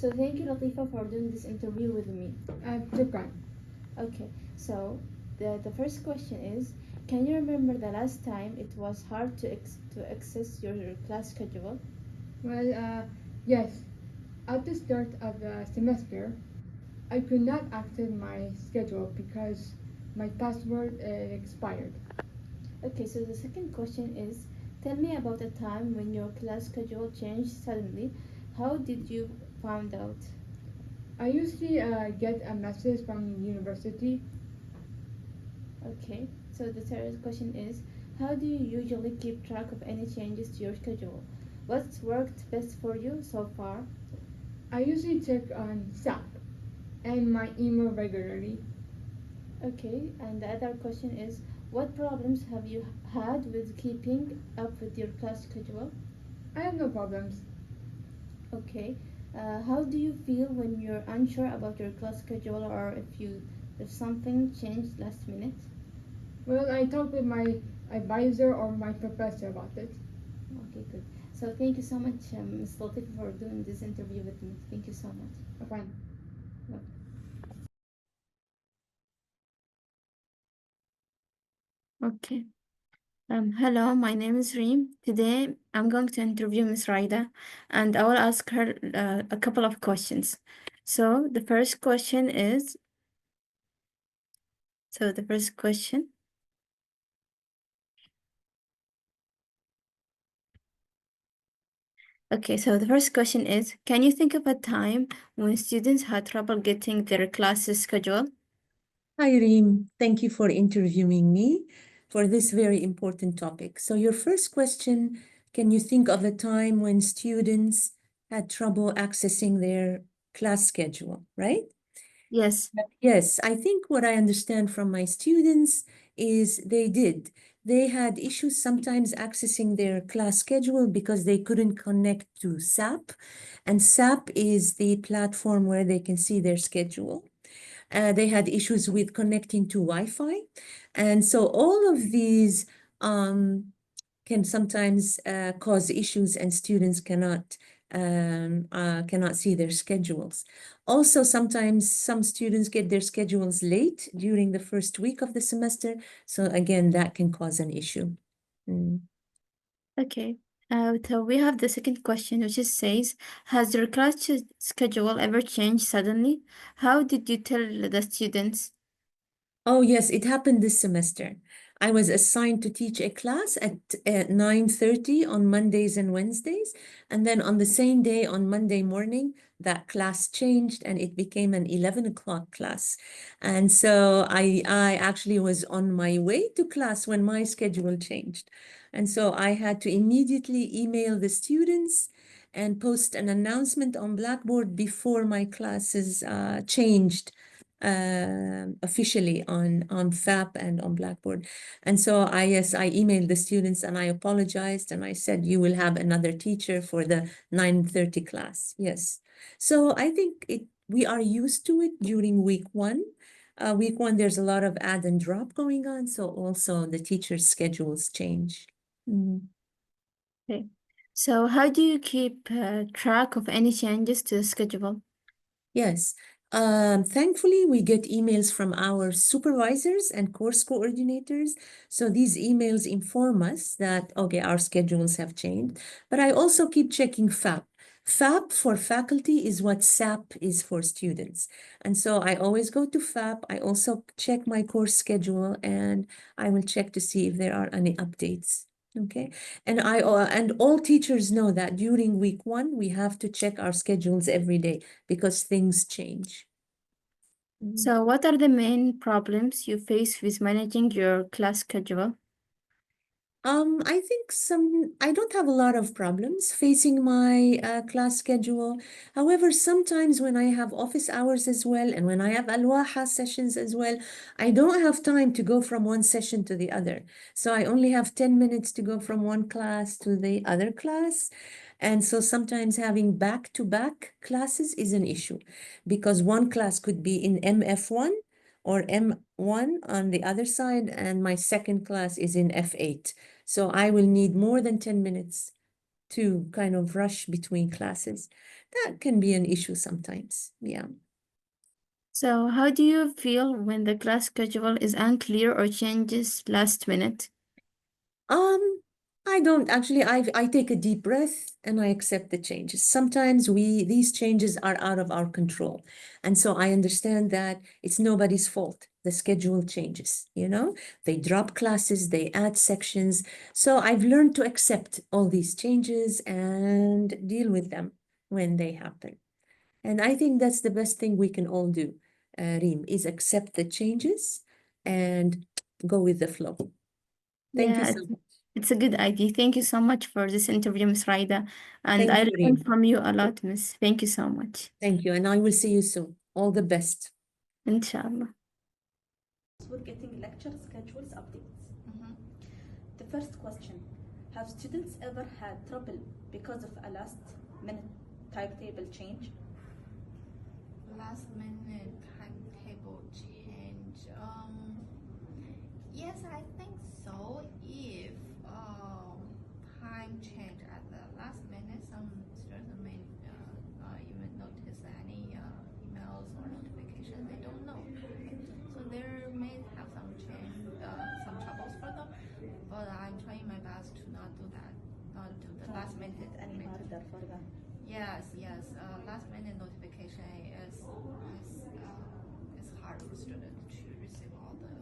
So thank you, Latifa, for doing this interview with me. شكرا. Okay, so the first question is, can you remember the last time it was hard to access your class schedule? Well, yes. At the start of the semester, I could not access my schedule because my password expired. Okay, so the second question is, tell me about a time when your class schedule changed suddenly. How did you find out? I usually get a message from university. Okay, so the third question is, how do you usually keep track of any changes to your schedule? What's worked best for you so far? I usually check on SAP and my email regularly. Okay, and the other question is, what problems have you had with keeping up with your class schedule? I have no problems. Okay, how do you feel when you're unsure about your class schedule or if something changed last minute? Well, I talk with my advisor or my professor about it. Okay, good. So thank you so much, Ms. Latif, for doing this interview with me. Thank you so much. Fine. Bye. Okay. Hello, my name is Reem. Today I'm going to interview Miss Raida and I will ask her a couple of questions. So the first question is, so the first question, okay, so the first question is, can you think of a time when students had trouble getting their classes scheduled? Hi, Reem. Thank you for interviewing me for this very important topic. So your first question, can you think of a time when students had trouble accessing their class schedule, right? Yes. Yes, I think what I understand from my students is they did. They had issues sometimes accessing their class schedule because they couldn't connect to SAP. And SAP is the platform where they can see their schedule. They had issues with connecting to Wi-Fi. And so all of these can sometimes cause issues and students cannot see their schedules. Also, sometimes some students get their schedules late during the first week of the semester. So again, that can cause an issue. Mm. Okay. So we have the second question, which is says, has your class schedule ever changed suddenly? How did you tell the students? Oh, yes, it happened this semester. I was assigned to teach a class at 9:30 on Mondays and Wednesdays. And then on the same day, on Monday morning, that class changed and it became an 11 o'clock class. And so I actually was on my way to class when my schedule changed. And so I had to immediately email the students and post an announcement on Blackboard before my classes changed officially on FAP and on Blackboard. And so I emailed the students and I apologized and I said, you will have another teacher for the 9:30 class. Yes. So I think we are used to it during week one. Week one, there's a lot of add and drop going on. So also the teachers' schedules change. Mm. Okay. So how do you keep track of any changes to the schedule? Yes. Thankfully, we get emails from our supervisors and course coordinators. So these emails inform us that, okay, our schedules have changed. But I also keep checking FAP. FAP for faculty is what SAP is for students. And so I always go to FAP. I also check my course schedule and I will check to see if there are any updates. Okay. And all teachers know that during week one, we have to check our schedules every day because things change. So what are the main problems you face with managing your class schedule? I think I don't have a lot of problems facing my class schedule. However, sometimes when I have office hours as well, and when I have Al-Waha sessions as well, I don't have time to go from one session to the other. So I only have 10 minutes to go from one class to the other class. And so sometimes having back-to-back classes is an issue because one class could be in MF1 or M1 on the other side, and my second class is in F8. So I will need more than 10 minutes to kind of rush between classes. That can be an issue sometimes. Yeah. So, how do you feel when the class schedule is unclear or changes last minute? Um, I don't actually. I take a deep breath and I accept the changes. Sometimes these changes are out of our control, and so I understand that it's nobody's fault. The schedule changes. They drop classes, they add sections. So I've learned to accept all these changes and deal with them when they happen. And I think that's the best thing we can all do, Reem, is accept the changes and go with the flow. Thank you Yeah, so it's, much. it's a good idea. Thank you so much for this interview, Miss Raida. And Thank I you, learned Reem. from you a lot, Miss. Thank you so much. Thank you. And I will see you soon. All the best. Inshallah. With getting lecture schedules updates. The first question, have students ever had trouble because of a last minute timetable change? Last minute timetable change. Yes, I think so. If time change at the last minute, some students may even notice any emails or notifications they don't know. So there may have some change, some troubles for them. But I'm trying my best to not do that, not do the last minute. Any harder for them? Yes. Last minute notification is hard for students to receive all the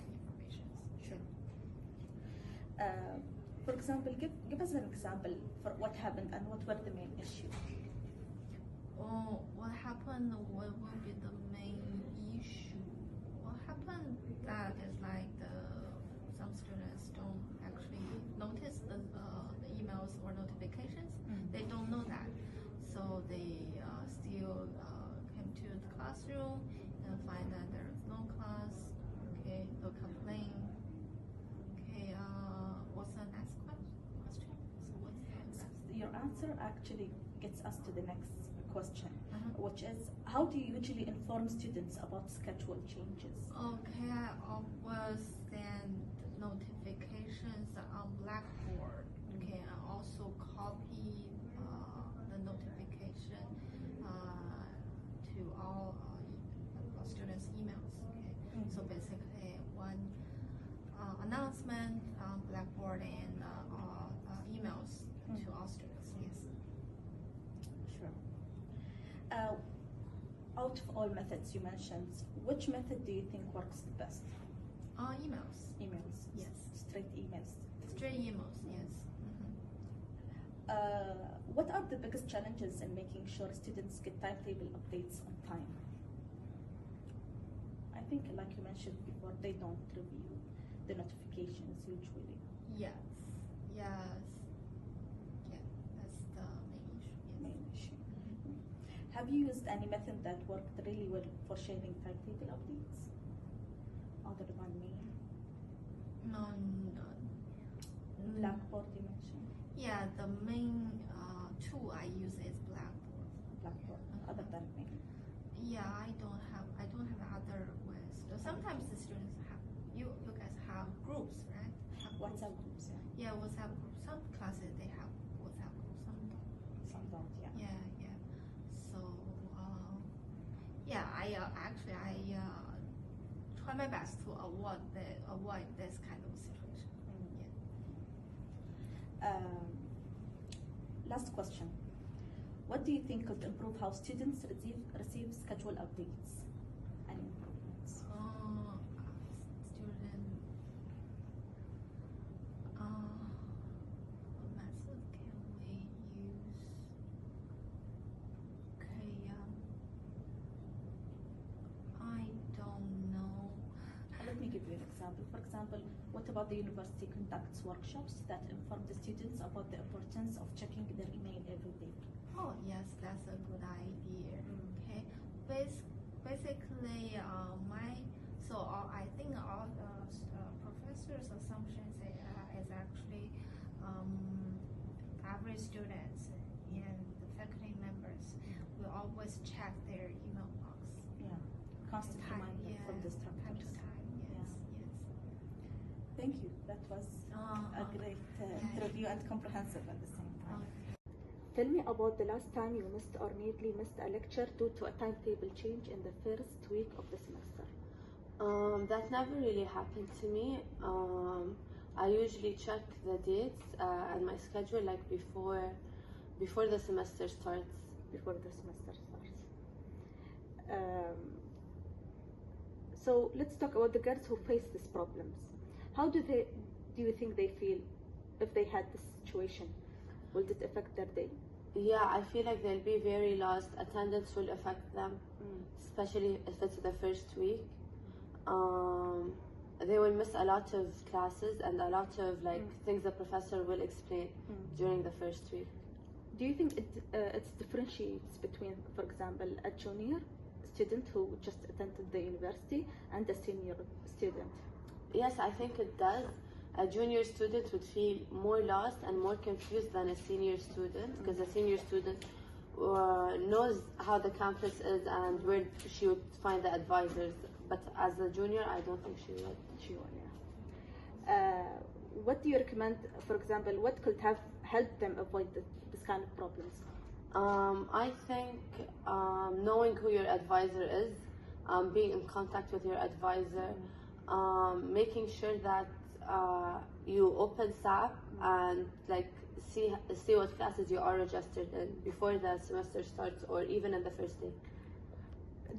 information. Sure. For example, give us an example for what happened and what were the main issues. What happened? What will be the main issue? What happened? That is like some students don't actually notice the emails or notifications. They don't know that, so they still came to the classroom and find that there is no class. Okay, they'll complain. Okay, what's the next question? So what's the next? Your answer actually gets us to the next question, which is, how do you usually inform students about schedule changes? Okay, I always send notifications on Blackboard. Okay, and also copy the notification to all students' emails. Okay, so basically one announcement on Blackboard and emails to all students. Yes. Sure. Out of all methods you mentioned, which method do you think works the best? Emails. Emails. Yes. Straight emails. Straight emails. Yes. What are the biggest challenges in making sure students get timetable updates on time? I think, like you mentioned before, they don't review the notifications usually. Yes. Yeah, that's the main issue. Yes. Main issue. Have you used any method that worked really well for sharing timetable updates? Other than me? No. Blackboard you mentioned? Yeah, the main tool I use is Blackboard. Blackboard, other than me? Yeah, I don't have other ways. So sometimes the students have you guys have groups, right? WhatsApp groups, yeah. Yeah, WhatsApp groups. Some classes they have WhatsApp groups, some don't. Some don't, yeah. Yeah. So yeah, I actually try my best to avoid this kind of situation. Yeah. Last question. What do you think could improve how students receive schedule updates? Any improvements? Student. What method can we use? Okay. I don't know. Let me give you an example. For example, what about the university conducts workshops that inform the students about the importance of checking their email every day? Oh yes, that's a good idea. Okay, basically, I think all the professors' assumptions is actually every student and the faculty members will always check their email box. Yeah, constant reminder from the time to instructors. time. Yes. Thank you. That was a great interview and comprehensive at the same time. Tell me about the last time you missed or nearly missed a lecture due to a timetable change in the first week of the semester. That never really happened to me. I usually check the dates and my schedule like before the semester starts. Before the semester starts. So let's talk about the girls who face these problems. How do you think they feel if they had this situation? Will it affect their day? Yeah, I feel like they'll be very lost. Attendance will affect them, especially if it's the first week. They will miss a lot of classes and a lot of things the professor will explain during the first week. Do you think it differentiates between, for example, a junior student who just attended the university and a senior student? Yes, I think it does. A junior student would feel more lost and more confused than a senior student, because a senior student knows how the campus is and where she would find the advisors. But as a junior, I don't think she would. She would, yeah. What do you recommend, for example, what could have helped them avoid this kind of problems? I think knowing who your advisor is, being in contact with your advisor, making sure that you open SAP and see what classes you are registered in before the semester starts or even in the first day.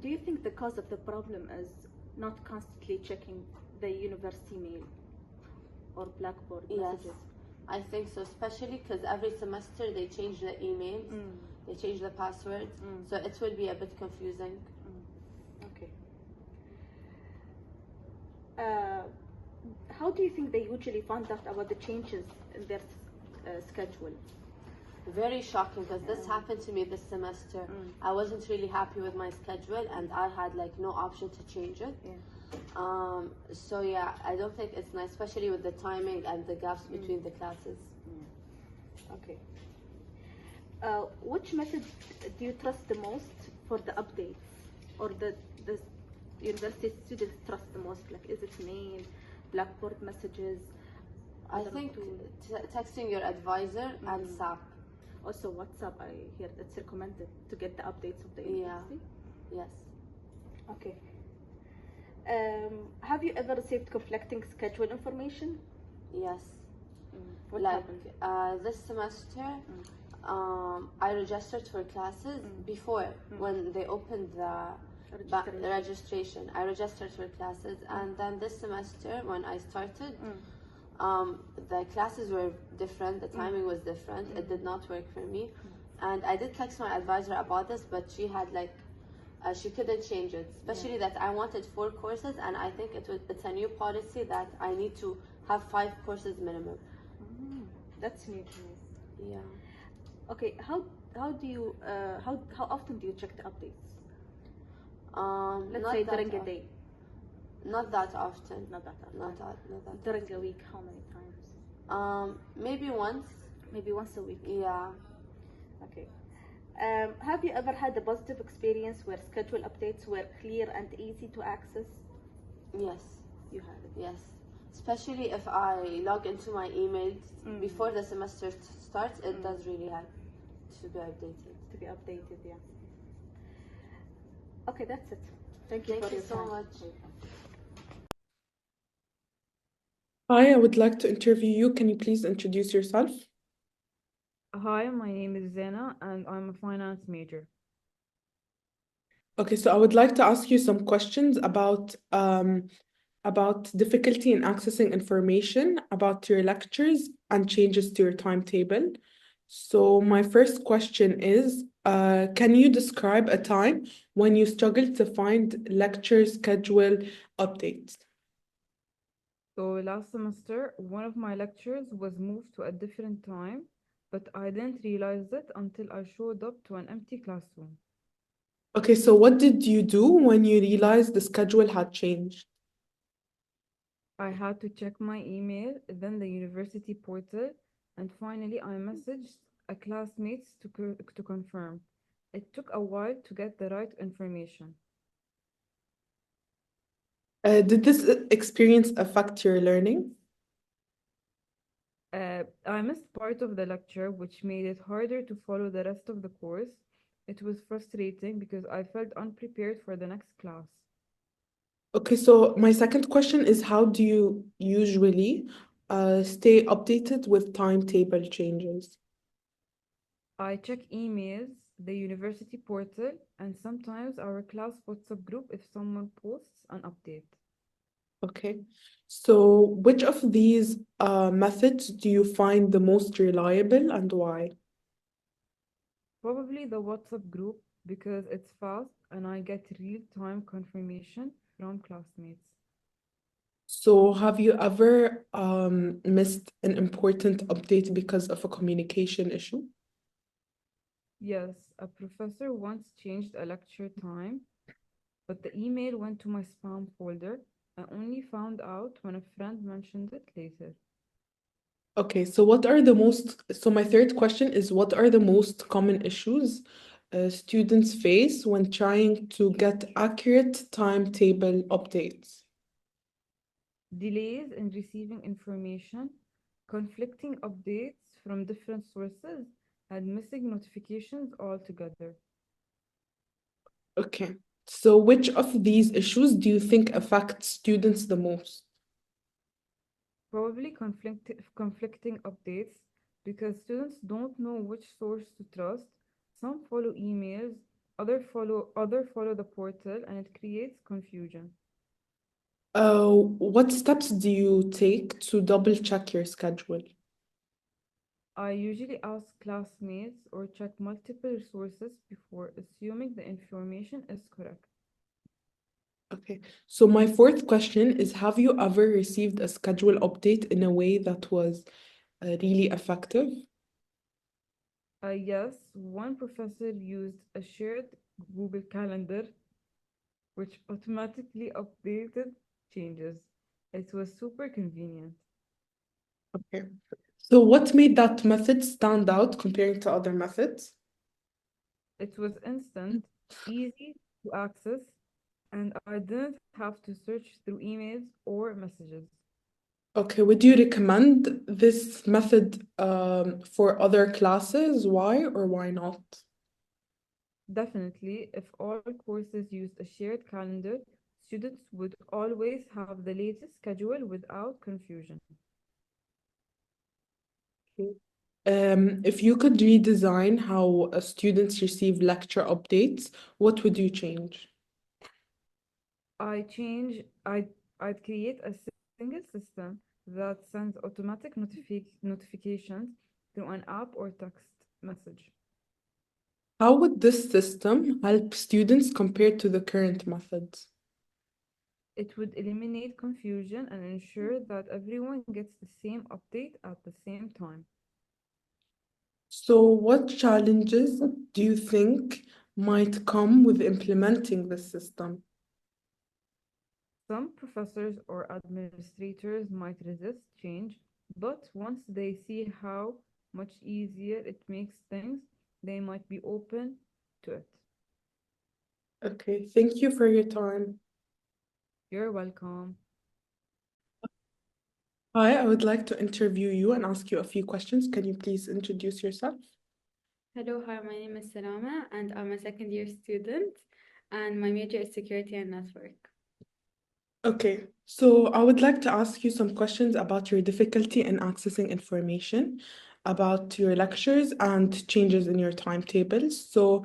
Do you think the cause of the problem is not constantly checking the university mail or Blackboard messages? Yes, I think so, especially because every semester they change the emails, they change the passwords, so it will be a bit confusing. Okay. How do you think they usually find out about the changes in their schedule? Very shocking, because this happened to me this semester. I wasn't really happy with my schedule and I had no option to change it. Yeah. So yeah, I don't think it's nice, especially with the timing and the gaps between the classes. Okay. Which method do you trust the most for the updates, or the university students trust the most? Like, is it mail, Blackboard messages? I think texting your advisor and SAP. Also WhatsApp, I hear it's recommended to get the updates of the university. Yes. Okay. Have you ever received conflicting schedule information? Yes. What like happened? this semester, I registered for classes before when they opened the registration. I registered for classes, and then this semester when I started, the classes were different, the timing was different, it did not work for me. And I did text my advisor about this, but she had she couldn't change it, especially that I wanted 4 courses, and I think it's a new policy that I need to have 5 courses minimum. That's new to me. Yeah. Okay, how do you how often do you check the updates? Let's say during a day. Not that often. Not that often. Not that During often. a week, how many times? Maybe once. Maybe once a week. Yeah. Okay. Have you ever had a positive experience where schedule updates were clear and easy to access? Yes. You had it. Yes. Especially if I log into my emails before the semester starts, it does really help to be updated. To be updated, yeah. Okay, that's it. Thank you Thank for you your so time. much. Hi, I would like to interview you. Can you please introduce yourself? Hi, my name is Zena and I'm a finance major. Okay, so I would like to ask you some questions about difficulty in accessing information about your lectures and changes to your timetable. So my first question is, can you describe a time when you struggled to find lecture schedule updates? So last semester, one of my lectures was moved to a different time, but I didn't realize it until I showed up to an empty classroom. Okay, so what did you do when you realized the schedule had changed? I had to check my email, then the university portal, and finally I messaged a classmate to confirm. It took a while to get the right information. Did this experience affect your learning? I missed part of the lecture, which made it harder to follow the rest of the course. It was frustrating because I felt unprepared for the next class. Okay, so my second question is how do you usually stay updated with timetable changes? I check emails, the university portal, and sometimes our class WhatsApp group if someone posts an update. Okay, so which of these methods do you find the most reliable and why? Probably the WhatsApp group because it's fast and I get real-time confirmation from classmates. So have you ever missed an important update because of a communication issue? Yes, a professor once changed a lecture time, but the email went to my spam folder. I only found out when a friend mentioned it later. Okay, so my third question is what are the most common issues students face when trying to get accurate timetable updates? Delays in receiving information, conflicting updates from different sources, and missing notifications altogether. Okay, so which of these issues do you think affect students the most? Probably conflicting updates because students don't know which source to trust. Some follow emails, other follow the portal, and it creates confusion. What steps do you take to double check your schedule? I usually ask classmates or check multiple sources before assuming the information is correct. Okay, so my fourth question is have you ever received a schedule update in a way that was really effective? Yes, one professor used a shared Google Calendar which automatically updated changes. It was super convenient. Okay. So what made that method stand out comparing to other methods? It was instant, easy to access, and I didn't have to search through emails or messages. Okay, would you recommend this method for other classes? Why or why not? Definitely, if all courses used a shared calendar, students would always have the latest schedule without confusion. Okay. If you could redesign how students receive lecture updates, what would you change? I change, I'd, I'd create a single system that sends automatic notifications through an app or text message. How would this system help students compared to the current methods? It would eliminate confusion and ensure that everyone gets the same update at the same time. So, what challenges do you think might come with implementing this system? Some professors or administrators might resist change, but once they see how much easier it makes things, they might be open to it. Okay, thank you for your time. You're welcome. Hi, I would like to interview you and ask you a few questions. Can you please introduce yourself? Hello, hi, my name is Salama and I'm a second year student and my major is security and network. Okay, so I would like to ask you some questions about your difficulty in accessing information, about your lectures and changes in your timetables. So,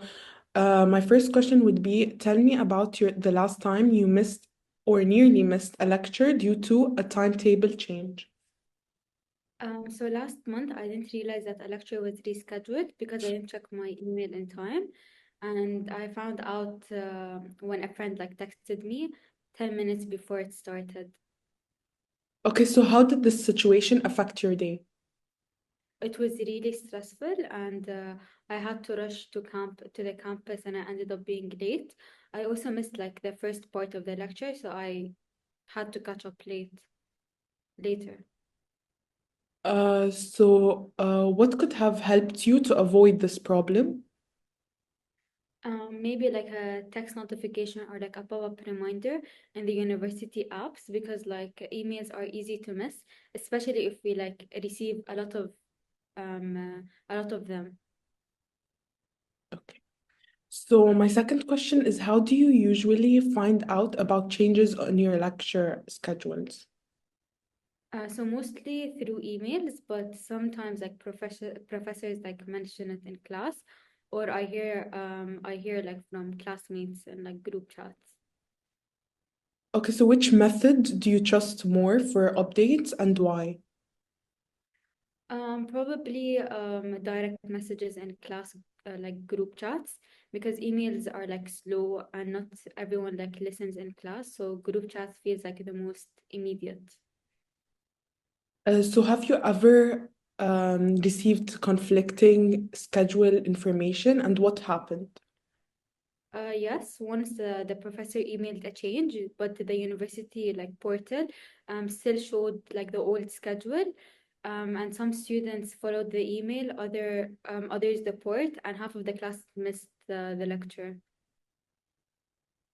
my first question would be, tell me about the last time you missed or nearly missed a lecture due to a timetable change. So last month I didn't realize that a lecture was rescheduled because I didn't check my email in time, and I found out when a friend like texted me 10 minutes before it started. Okay, so how did this situation affect your day? It was really stressful, and I had to rush to the campus, and I ended up being late. I also missed like the first part of the lecture, so I had to catch up later. What could have helped you to avoid this problem? Maybe like a text notification or like a pop-up reminder in the university apps, because like emails are easy to miss, especially if we like receive a lot of them. Okay. So my second question is, how do you usually find out about changes on your lecture schedules? So mostly through emails, but sometimes like professors like mention it in class, or I hear like from classmates and like group chats. Okay, so which method do you trust more for updates and why? Probably direct messages in class, like group chats, because emails are like slow and not everyone like listens in class. So group chats feels like the most immediate. So have you ever received conflicting schedule information and what happened? Yes, once the professor emailed a change, but the university like portal still showed like the old schedule. And some students followed the email, others the port, and half of the class missed the lecture.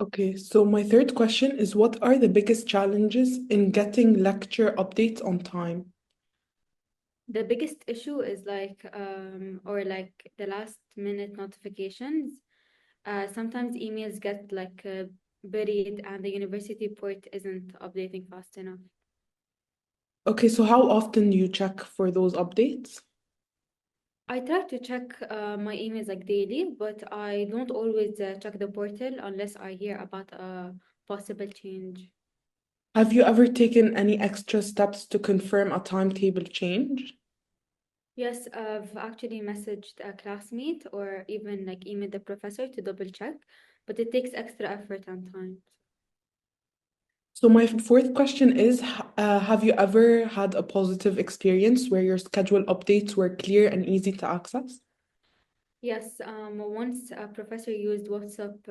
Okay, so my third question is, what are the biggest challenges in getting lecture updates on time? The biggest issue is or like the last minute notifications. Sometimes emails get buried and the university port isn't updating fast enough. Okay, so how often do you check for those updates? I try to check my emails like daily, but I don't always check the portal unless I hear about a possible change. Have you ever taken any extra steps to confirm a timetable change? Yes, I've actually messaged a classmate or even like emailed the professor to double check, but it takes extra effort and time. So my fourth question is, have you ever had a positive experience where your schedule updates were clear and easy to access? Yes, once a professor used WhatsApp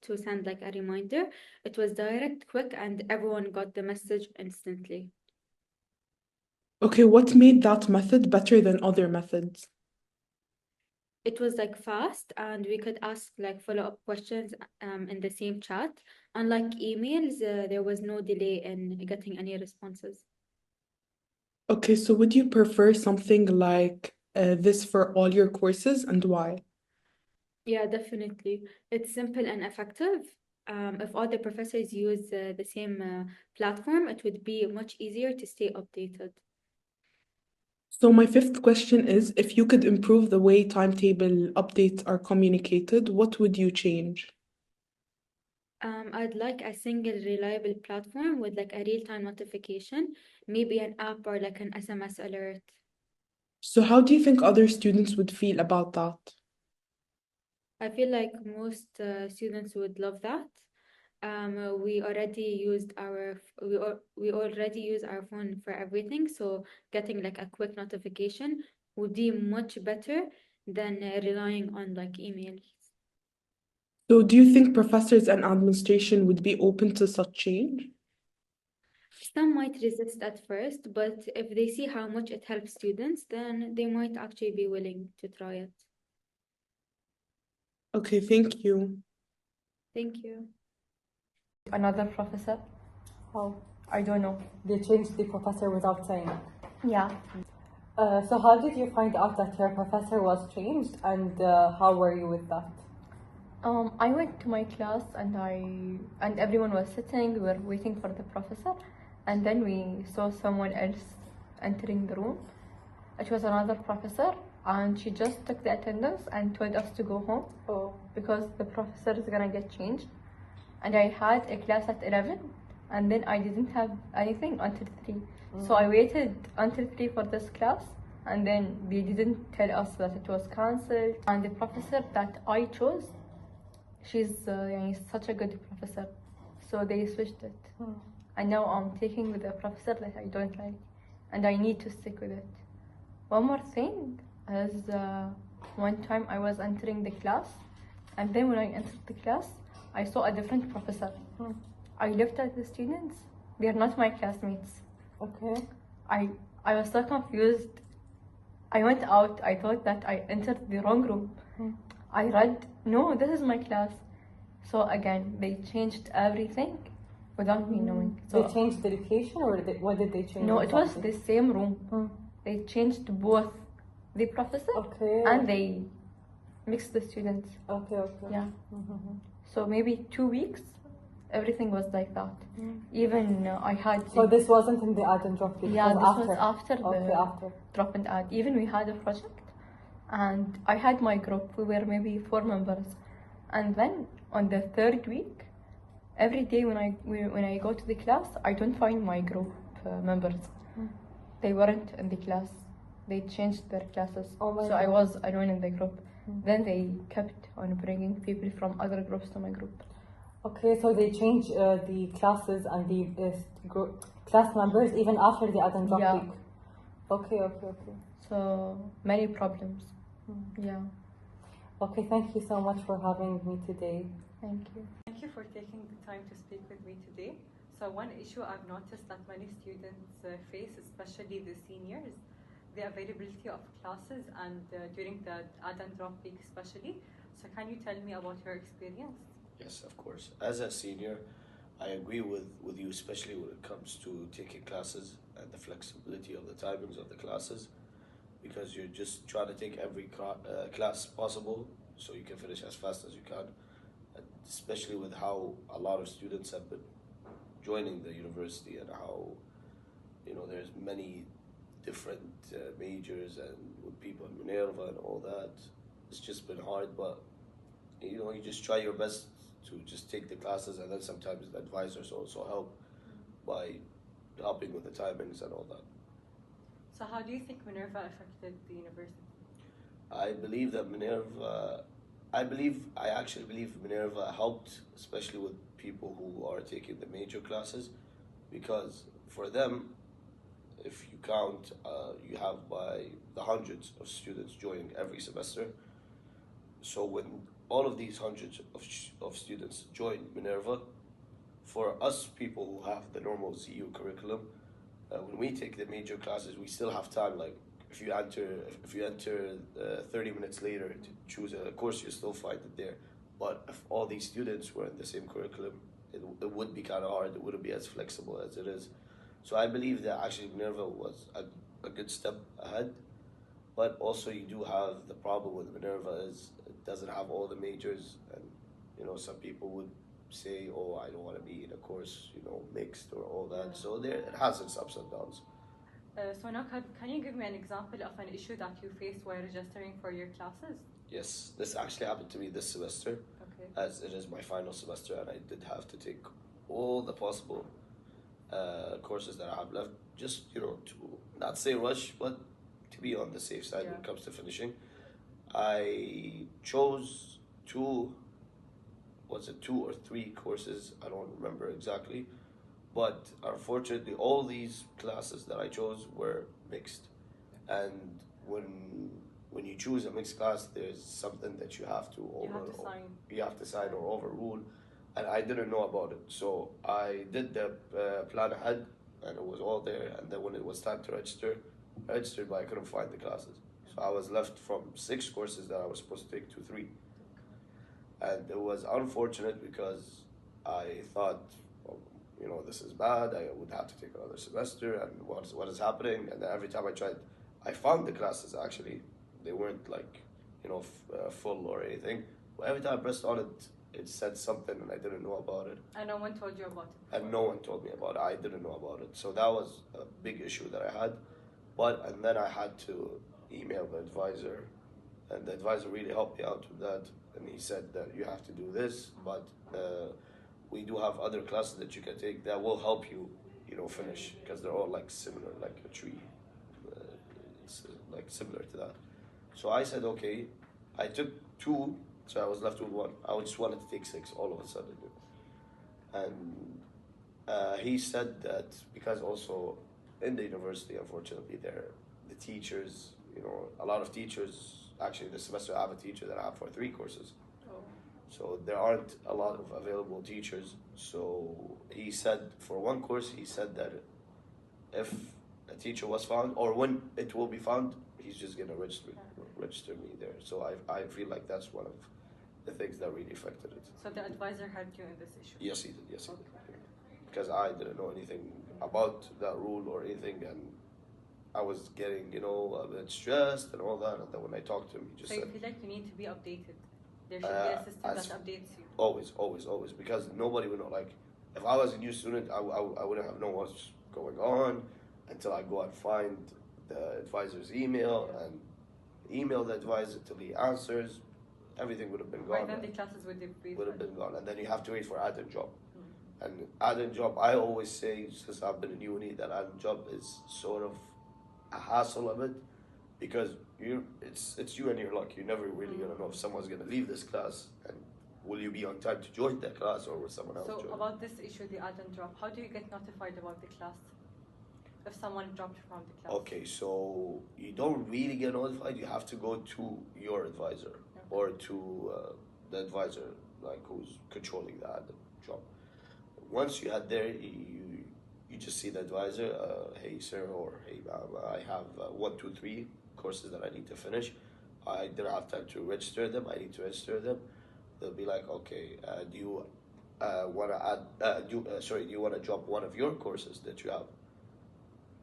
to send like a reminder. It was direct, quick, and everyone got the message instantly. Okay, what made that method better than other methods? It was like fast, and we could ask like follow-up questions in the same chat. Unlike emails, there was no delay in getting any responses. Okay, so would you prefer something like this for all your courses and why? Yeah, definitely. It's simple and effective. If all the professors use the same platform, it would be much easier to stay updated. So my fifth question is, if you could improve the way timetable updates are communicated, what would you change? I'd like a single reliable platform with like a real-time notification, maybe an app or like an SMS alert. So how do you think other students would feel about that? I feel like most students would love that. We already used we already use our phone for everything, so getting like a quick notification would be much better than relying on like emails. So do you think professors and administration would be open to such change? Some might resist at first, but if they see how much it helps students, then they might actually be willing to try it. Okay, thank you. Thank you. Another professor? Oh, I don't know. They changed the professor without saying. Yeah. So how did you find out that your professor was changed, and how were you with that? I went to my class and everyone was sitting. We were waiting for the professor, and then we saw someone else entering the room. It was another professor, and she just took the attendance and told us to go home. Oh. Because the professor is gonna get changed. And I had a class at 11, and then I didn't have anything until 3. So I waited until 3 for this class, and then they didn't tell us that it was cancelled. And the professor that I chose, she's such a good professor, so they switched it. And now I'm taking with a professor that I don't like, and I need to stick with it. One more thing is one time I was entering the class, and then when I entered the class, I saw a different professor. I looked at the students. They are not my classmates. Okay. I was so confused. I went out. I thought that I entered the wrong room. I read no, this is my class. So again, they changed everything without me knowing. So They changed the location, or what did they change? no, it was exactly? the same room. They changed both the professor Okay. and they mixed the students. Okay, okay. Yeah. So maybe 2 weeks, everything was like that. Even I had. So this wasn't in the add and drop week. Yeah, it this was was after Okay, the after. drop and add. Even we had a project, and I had my group. We were maybe 4 members, and then on the 3rd week, every day when I go to the class, I don't find my group members. They weren't in the class. They changed their classes. Oh my so I God. was alone in the group. Then they kept on bringing people from other groups to my group. Okay, so they changed the classes and the class members even after the add and drop Yeah. week. Okay, okay, okay. So many problems. Yeah. Okay, thank you so much for having me today. Thank you. Thank you for taking the time to speak with me today. So one issue I've noticed that many students face, especially the seniors, the availability of classes and during the add and drop week especially. So can you tell me about your experience? Yes, of course. As a senior, I agree with you, especially when it comes to taking classes and the flexibility of the timings of the classes, because you're just trying to take every class possible so you can finish as fast as you can, and especially with how a lot of students have been joining the university and how, there's many different majors and with people in Minerva and all that. It's just been hard, but you just try your best to just take the classes, and then sometimes the advisors also help by helping with the timings and all that. So how do you think Minerva affected the university? I believe that I actually believe Minerva helped, especially with people who are taking the major classes, because for them, if you count, you have by the hundreds of students joining every semester. So when all of these hundreds of students join Minerva, for us people who have the normal CU curriculum, when we take the major classes, we still have time. Like if you enter 30 minutes later to choose a course, you still find it there. But if all these students were in the same curriculum, it would be kind of hard. It wouldn't be as flexible as it is. So I believe that actually Minerva was a good step ahead. But also you do have the problem with Minerva is it doesn't have all the majors, and some people would say, oh, I don't want to be in a course mixed or all that. So it has its ups and downs. So now can you give me an example of an issue that you faced while registering for your classes? Yes, this actually happened to me this semester, as it is my final semester, and I did have to take all the possible courses that I have left, just to not say rush, but to be on the safe side when it comes to finishing. I chose two or three courses, I don't remember exactly, but unfortunately all these classes that I chose were mixed. And when you choose a mixed class, there's something that you have to sign or overrule, and I didn't know about it. So I did the plan ahead, and it was all there, and then when it was time to register, I registered, but I couldn't find the classes. So I was left from 6 courses that I was supposed to take to 3. And it was unfortunate because I thought, this is bad, I would have to take another semester, and what is happening? And then every time I tried, I found the classes actually. They weren't like, full or anything. But every time I pressed on it, it said something and I didn't know about it. And no one told you about it? And no one told me about it. I didn't know about it. So that was a big issue that I had. And then I had to email the advisor, and the advisor really helped me out with that. And he said that you have to do this, but we do have other classes that you can take that will help you, finish, because they're all like similar, like a tree, like similar to that. So I said, okay. I took 2, so I was left with 1. I just wanted to take 6 all of a sudden. And he said that because also in the university, unfortunately, the teachers, a lot of teachers, actually this semester I have a teacher that I have for 3 courses. So there aren't a lot of available teachers. So he said for 1 course, he said that if a teacher was found, or when it will be found, he's just gonna register me there. So I feel like that's one of the things that really affected it. So the advisor helped you in this issue? Yes, he did. Yes, he did. Because I didn't know anything about that rule or anything, and I was getting, a bit stressed and all that. And then when I talked to him, he just said. So you feel like you need to be updated? There should be a system that updates you? Always, always, always. Because nobody would know. Like, if I was a new student, I wouldn't have known what's going on until I go and find the advisor's email and email the advisor till he answers. Everything would have been gone. By then the classes would have been gone, and then you have to wait for add-in job. And add-in job, I always say, since I've been in uni, that add-in job is sort of a hassle of it, because it's you and your luck. You're never really gonna know if someone's gonna leave this class, and will you be on time to join that class, or will someone else join? So about this issue, the add-in drop, how do you get notified about the class if someone dropped from the class? Okay, so you don't really get notified. You have to go to your advisor or to the advisor, like, who's controlling the add-in job. Once you head there, you just see the advisor. Hey sir, or hey ma'am, I have 1, 2, 3 courses that I need to finish. I didn't have time to register them. I need to register them. They'll be like, okay, do you want to add? Do you want to drop one of your courses that you have?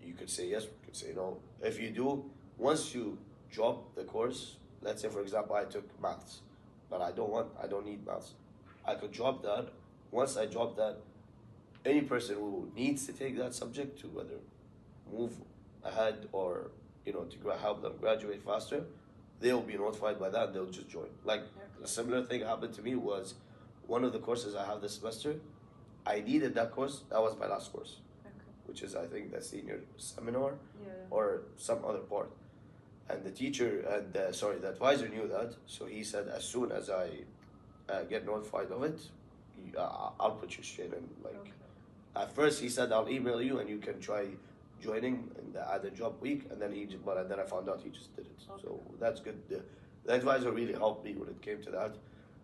You could say yes. You could say no. If you do, once you drop the course, let's say for example I took maths, but I don't need maths. I could drop that. Once I drop that, any person who needs to take that subject to whether move ahead or to help them graduate faster, they'll be notified by that and they'll just join. Like a similar thing happened to me was one of the courses I have this semester. I needed that course. That was my last course, which is I think the senior seminar or some other part. And the teacher and the advisor knew that, so he said as soon as I get notified of it, I'll put you straight in. At first he said I'll email you and you can try joining in the add-in job week, and then then I found out he just did it. So that's good. The advisor really helped me when it came to that.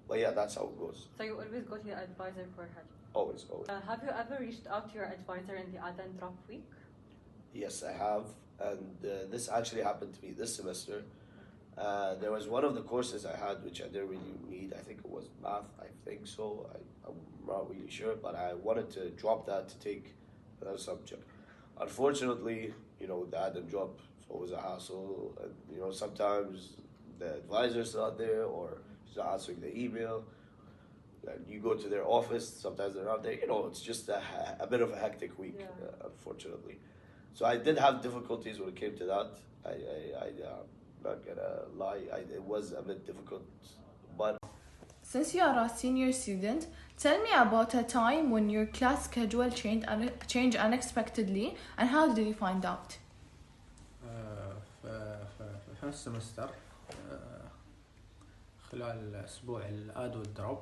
But yeah, that's how it goes. So you always go to your advisor for help? Always. Have you ever reached out to your advisor in the add-in drop week? Yes, I have, and this actually happened to me this semester. There was one of the courses I had which I didn't really need. I think it was math. I think so. I'm not really sure, but I wanted to drop that to take another subject. Unfortunately, the add-in job is always a hassle, and sometimes the advisor's not there or she's not answering the email. And you go to their office, sometimes they're not there. It's just a bit of a hectic week, unfortunately. So I did have difficulties when it came to that. I'm not gonna lie, it was a bit difficult, but... Since you are a senior student, tell me about a time when your class schedule changed unexpectedly, and how did you find out? في السمستر خلال أسبوع الآد والدروب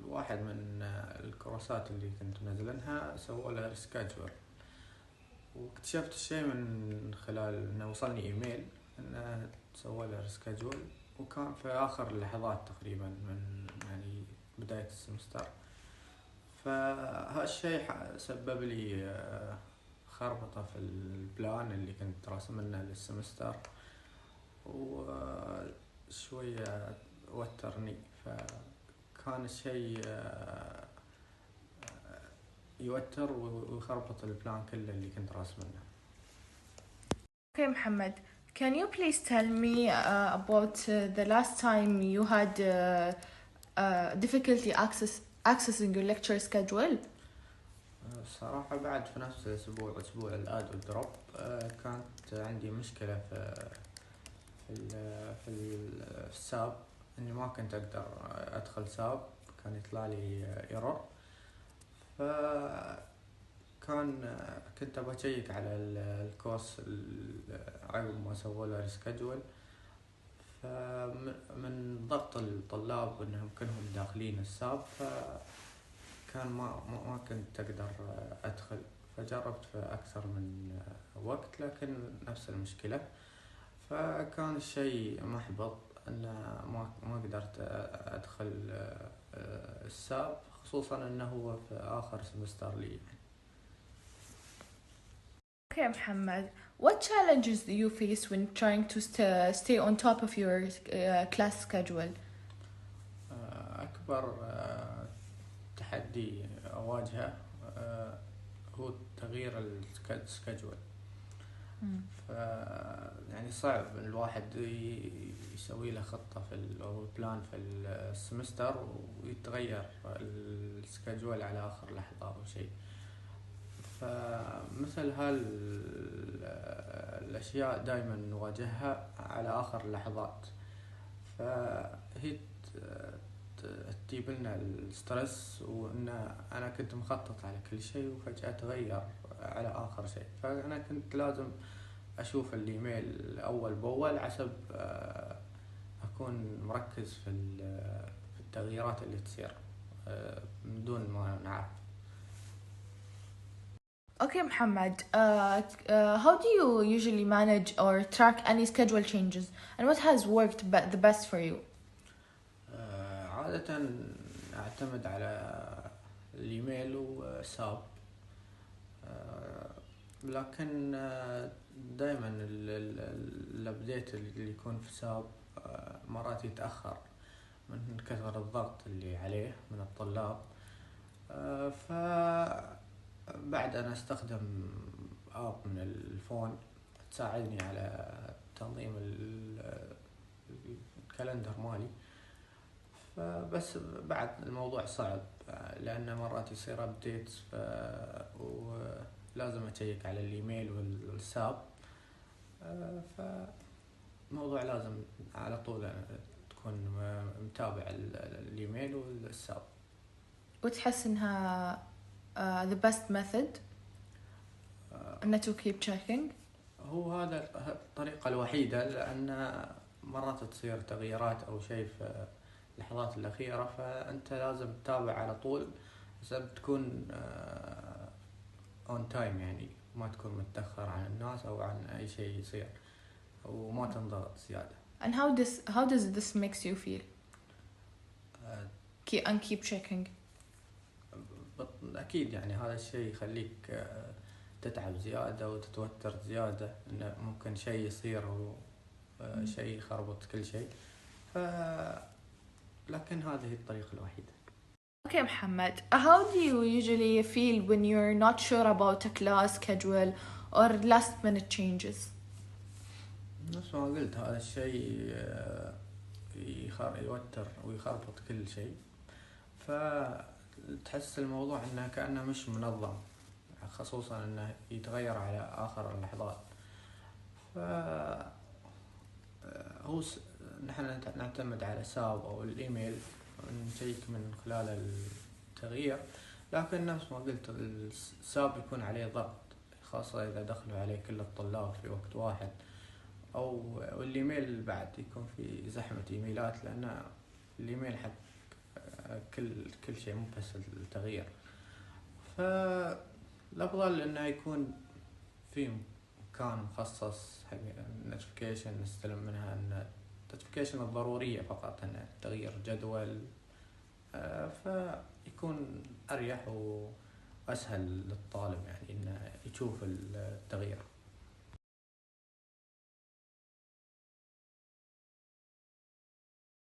واحد من الكورسات اللي كنت منزلنها سووا لها سكادجول، واكتشفت الشيء من خلال انه وصلني ايميل انه سووا لها سكادجول، وكان في اخر اللحظات تقريبا من بداية السمستر. فهالشيء سبب لي خربطة في البلان اللي كنت راسمنه للسمستر، وشوية وترني، فكان الشيء يوتر ويخربط البلان كله اللي كنت راسمنه. Okay, Mohammed, can you please tell me about the last time you had difficulty accessing your lecture schedule? الصراحة بعد في نفس الأسبوع، أسبوع الآد والدروب، كانت عندي مشكلة في الساب، إني ما كنت أقدر أدخل ساب، كان يطلع لي إيرور. كنت أبغى أشيك على الكورس عقب ما سووا له ريسكادجول، فمن ضغط الطلاب إنهم كلهم داخلين الساب، فكان ما كنت أقدر أدخل، فجربت في أكثر من وقت لكن نفس المشكلة، فكان الشيء محبط أن ما قدرت أدخل الساب، خصوصا أنه هو في آخر سمستر لي. Okay, Mohammed, What challenges do you face when trying to stay on top of your class schedule? أكبر تحدي أواجهه هو تغيير السكجول. يعني صعب الواحد يسوي له خطة أو بلان في السمستر ويتغير السكجول على آخر لحظة أو شيء. فمثل الأشياء دائما نواجهها على آخر اللحظات، فهي تجيب لنا السترس، وإن أنا كنت مخطط على كل شيء وفجأة تغير على آخر شيء. فأنا كنت لازم أشوف الإيميل أول بأول حسب أكون مركز في التغييرات اللي تصير من دون ما نعرف. Okay, Muhammad. How do you usually manage or track any schedule changes, and what has worked the best for you? عادة أعتمد على الإيميل وساب، لكن دائما الابديت اللي يكون في ساب مرات يتأخر من كثر الضغط اللي عليه من الطلاب. فبعد أنا أستخدم آب من الفون تساعدني على تنظيم الكالندر مالي. فبس بعد الموضوع صعب لأن مرات يصير أبديت ولازم أشيك على الإيميل والساب. فموضوع لازم على طول تكون متابع الإيميل والساب. وتحس إنها the best method إنه to keep checking؟ هو هذا الطريقة الوحيدة، لأن مرات تصير تغييرات أو شيء في اللحظات الأخيرة، فأنت لازم تتابع على طول عشان تكون on time، يعني ما تكون متأخر عن الناس أو عن أي شيء يصير، وما تنضغط زيادة. And how does this makes you feel? Keep checking. أكيد يعني هذا الشيء يخليك تتعب زيادة وتتوتر زيادة، إنه ممكن شيء يصير وشيء يخربط كل شيء. لكن هذه الطريقة الوحيدة. Okay, Muhammad. How do you usually feel when you're not sure about a class schedule or last minute changes? نفس ما قلت هذا الشيء يوتر ويخربط كل شيء، فتحس الموضوع إنه كأنه مش منظم، خصوصا إنه يتغير على آخر اللحظات. هو نحن نعتمد على ساب أو الإيميل ونشيك من خلال التغيير، لكن نفس ما قلت الساب يكون عليه ضغط، خاصة إذا دخلوا عليه كل الطلاب في وقت واحد، أو الإيميل بعد يكون في زحمة إيميلات، لأن الإيميل حق كل شيء مو بس التغيير. فالأفضل إنه يكون في مكان مخصص حق النوتيفيكيشن نستلم منها النوتيفيكيشن الضرورية فقط، إنه تغيير جدول، فيكون أريح وأسهل للطالب يعني إنه يشوف التغيير.